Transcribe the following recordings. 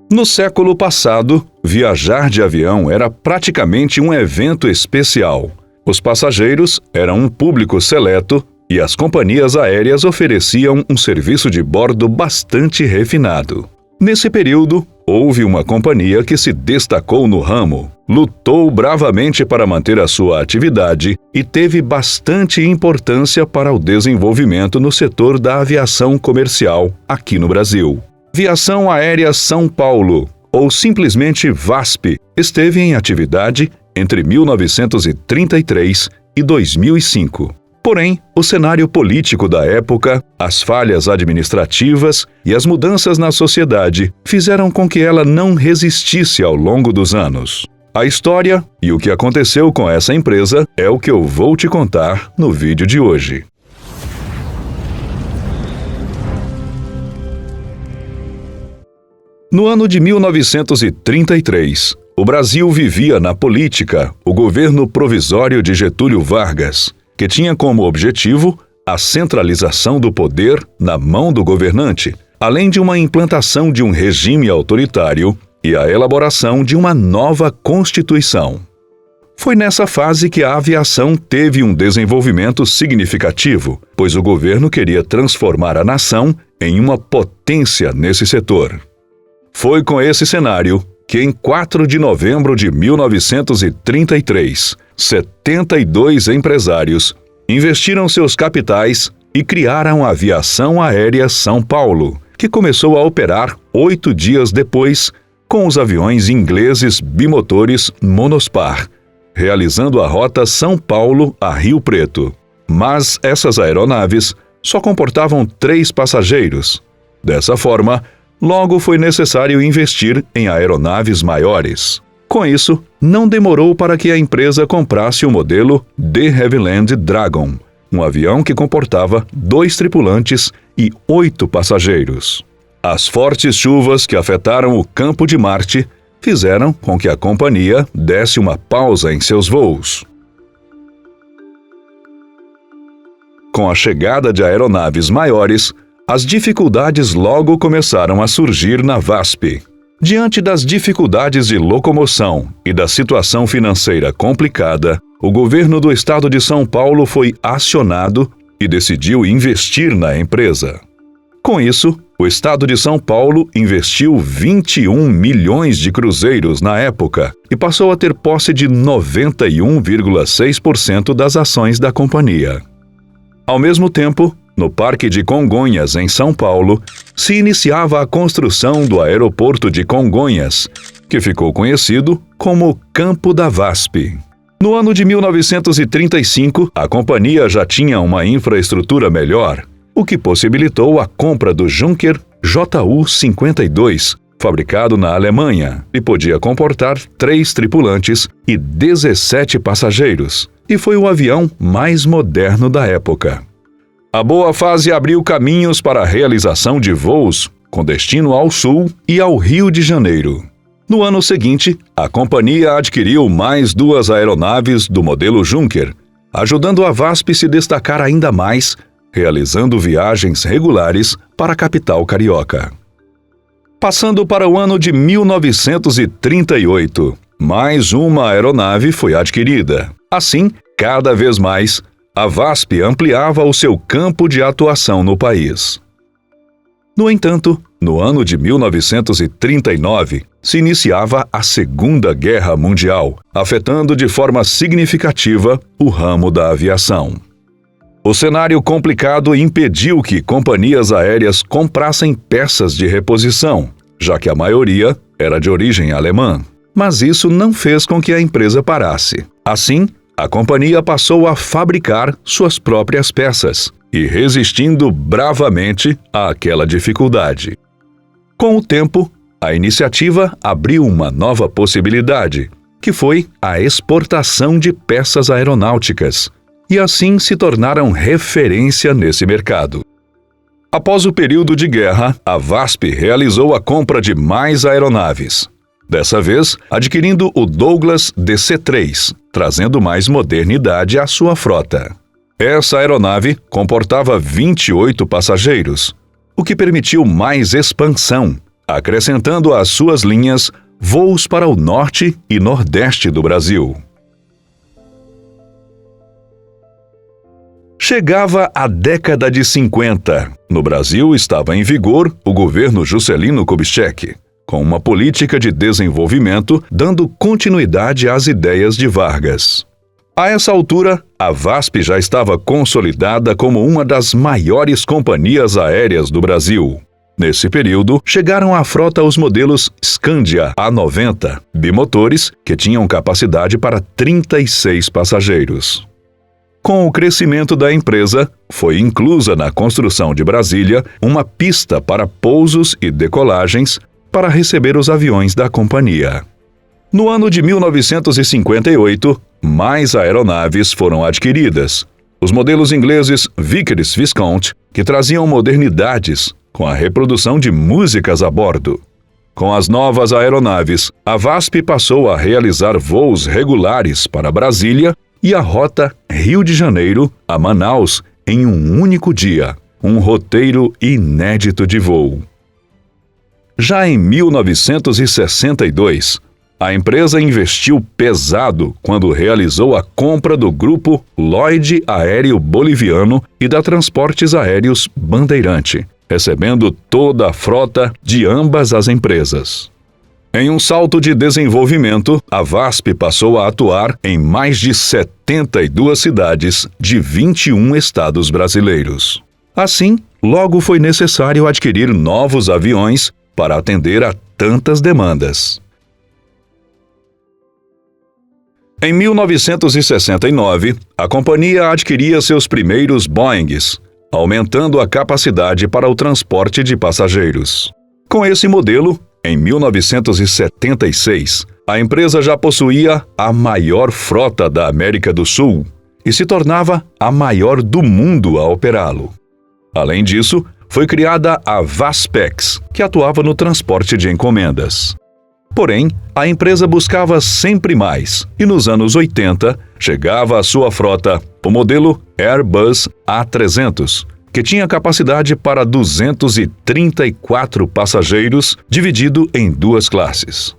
No século passado, viajar de avião era praticamente um evento especial. Os passageiros eram um público seleto e as companhias aéreas ofereciam um serviço de bordo bastante refinado. Nesse período, houve uma companhia que se destacou no ramo, lutou bravamente para manter a sua atividade e teve bastante importância para o desenvolvimento no setor da aviação comercial aqui no Brasil. Viação Aérea São Paulo, ou simplesmente VASP, esteve em atividade entre 1933 e 2005. Porém, o cenário político da época, as falhas administrativas e as mudanças na sociedade fizeram com que ela não resistisse ao longo dos anos. A história e o que aconteceu com essa empresa é o que eu vou te contar no vídeo de hoje. No ano de 1933, o Brasil vivia na política o governo provisório de Getúlio Vargas, que tinha como objetivo a centralização do poder na mão do governante, além de uma implantação de um regime autoritário e a elaboração de uma nova Constituição. Foi nessa fase que a aviação teve um desenvolvimento significativo, pois o governo queria transformar a nação em uma potência nesse setor. Foi com esse cenário que, em 4 de novembro de 1933, 72 empresários investiram seus capitais e criaram a Aviação Aérea São Paulo, que começou a operar 8 dias depois com os aviões ingleses bimotores Monospar, realizando a rota São Paulo a Rio Preto. Mas essas aeronaves só comportavam 3 passageiros. Dessa forma, logo foi necessário investir em aeronaves maiores. Com isso, não demorou para que a empresa comprasse o modelo de Havilland Dragon, um avião que comportava 2 tripulantes e 8 passageiros. As fortes chuvas que afetaram o campo de Marte fizeram com que a companhia desse uma pausa em seus voos. Com a chegada de aeronaves maiores, as dificuldades logo começaram a surgir na VASP. Diante das dificuldades de locomoção e da situação financeira complicada, o governo do estado de São Paulo foi acionado e decidiu investir na empresa. Com isso, o estado de São Paulo investiu 21 milhões de cruzeiros na época e passou a ter posse de 91,6% das ações da companhia. Ao mesmo tempo, no Parque de Congonhas, em São Paulo, se iniciava a construção do aeroporto de Congonhas, que ficou conhecido como Campo da VASP. No ano de 1935, a companhia já tinha uma infraestrutura melhor, o que possibilitou a compra do Junker Ju-52, fabricado na Alemanha, e podia comportar 3 tripulantes e 17 passageiros, e foi o avião mais moderno da época. A boa fase abriu caminhos para a realização de voos com destino ao Sul e ao Rio de Janeiro. No ano seguinte, a companhia adquiriu mais 2 aeronaves do modelo Junker, ajudando a VASP se destacar ainda mais, realizando viagens regulares para a capital carioca. Passando para o ano de 1938, mais uma aeronave foi adquirida. Assim, cada vez mais, a VASP ampliava o seu campo de atuação no país. No entanto, no ano de 1939, se iniciava a Segunda Guerra Mundial, afetando de forma significativa o ramo da aviação. O cenário complicado impediu que companhias aéreas comprassem peças de reposição, já que a maioria era de origem alemã. Mas isso não fez com que a empresa parasse. Assim, a companhia passou a fabricar suas próprias peças e resistindo bravamente àquela dificuldade. Com o tempo, a iniciativa abriu uma nova possibilidade, que foi a exportação de peças aeronáuticas, e assim se tornaram referência nesse mercado. Após o período de guerra, a VASP realizou a compra de mais aeronaves. Dessa vez, adquirindo o Douglas DC-3, trazendo mais modernidade à sua frota. Essa aeronave comportava 28 passageiros, o que permitiu mais expansão, acrescentando às suas linhas voos para o norte e nordeste do Brasil. Chegava a década de 50. No Brasil estava em vigor o governo Juscelino Kubitschek, com uma política de desenvolvimento dando continuidade às ideias de Vargas. A essa altura, a VASP já estava consolidada como uma das maiores companhias aéreas do Brasil. Nesse período, chegaram à frota os modelos Scandia A90, bimotores, que tinham capacidade para 36 passageiros. Com o crescimento da empresa, foi inclusa na construção de Brasília uma pista para pousos e decolagens para receber os aviões da companhia. No ano de 1958, mais aeronaves foram adquiridas. Os modelos ingleses Vickers Viscount, que traziam modernidades, com a reprodução de músicas a bordo. Com as novas aeronaves, a VASP passou a realizar voos regulares para Brasília e a rota Rio de Janeiro a Manaus em um único dia, um roteiro inédito de voo. Já em 1962, a empresa investiu pesado quando realizou a compra do grupo Lloyd Aéreo Boliviano e da Transportes Aéreos Bandeirante, recebendo toda a frota de ambas as empresas. Em um salto de desenvolvimento, a VASP passou a atuar em mais de 72 cidades de 21 estados brasileiros. Assim, logo foi necessário adquirir novos aviões para atender a tantas demandas. Em 1969, a companhia adquiria seus primeiros Boeings, aumentando a capacidade para o transporte de passageiros. Com esse modelo, em 1976, a empresa já possuía a maior frota da América do Sul e se tornava a maior do mundo a operá-lo. Além disso, foi criada a Vaspex, que atuava no transporte de encomendas. Porém, a empresa buscava sempre mais e nos anos 80 chegava à sua frota o modelo Airbus A300, que tinha capacidade para 234 passageiros, dividido em duas classes.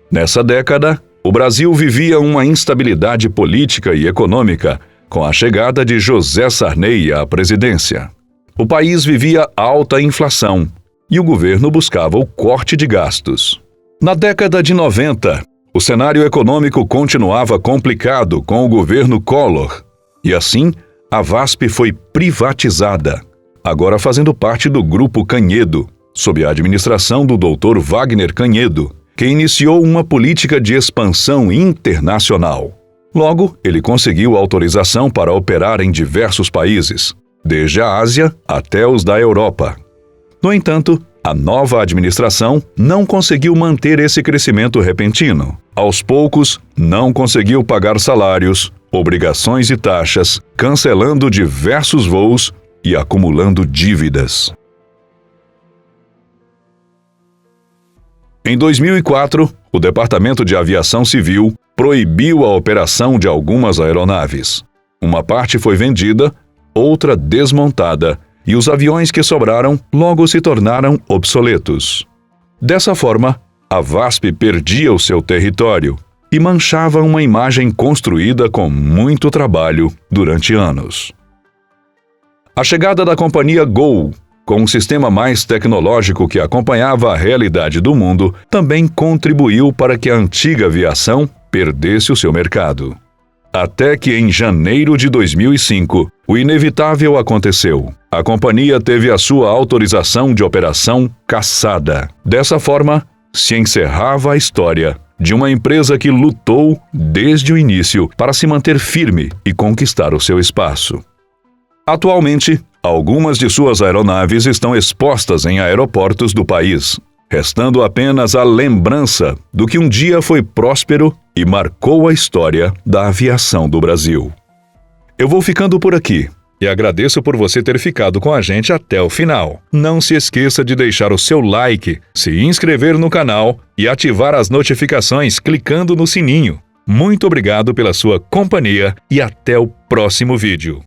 Nessa década, o Brasil vivia uma instabilidade política e econômica com a chegada de José Sarney à presidência. O país vivia alta inflação e o governo buscava o corte de gastos. Na década de 90, o cenário econômico continuava complicado com o governo Collor e assim, a VASP foi privatizada, agora fazendo parte do Grupo Canhedo, sob a administração do Dr. Wagner Canhedo, que iniciou uma política de expansão internacional. Logo, ele conseguiu autorização para operar em diversos países, desde a Ásia até os da Europa. No entanto, a nova administração não conseguiu manter esse crescimento repentino. Aos poucos, não conseguiu pagar salários, obrigações e taxas, cancelando diversos voos e acumulando dívidas. Em 2004, o Departamento de Aviação Civil proibiu a operação de algumas aeronaves. Uma parte foi vendida, outra desmontada, e os aviões que sobraram logo se tornaram obsoletos. Dessa forma, a VASP perdia o seu território e manchava uma imagem construída com muito trabalho durante anos. A chegada da companhia Gol, com um sistema mais tecnológico que acompanhava a realidade do mundo, também contribuiu para que a antiga aviação perdesse o seu mercado. Até que em janeiro de 2005, o inevitável aconteceu. A companhia teve a sua autorização de operação cassada. Dessa forma, se encerrava a história de uma empresa que lutou desde o início para se manter firme e conquistar o seu espaço. Atualmente, algumas de suas aeronaves estão expostas em aeroportos do país, restando apenas a lembrança do que um dia foi próspero e marcou a história da aviação do Brasil. Eu vou ficando por aqui e agradeço por você ter ficado com a gente até o final. Não se esqueça de deixar o seu like, se inscrever no canal e ativar as notificações clicando no sininho. Muito obrigado pela sua companhia e até o próximo vídeo.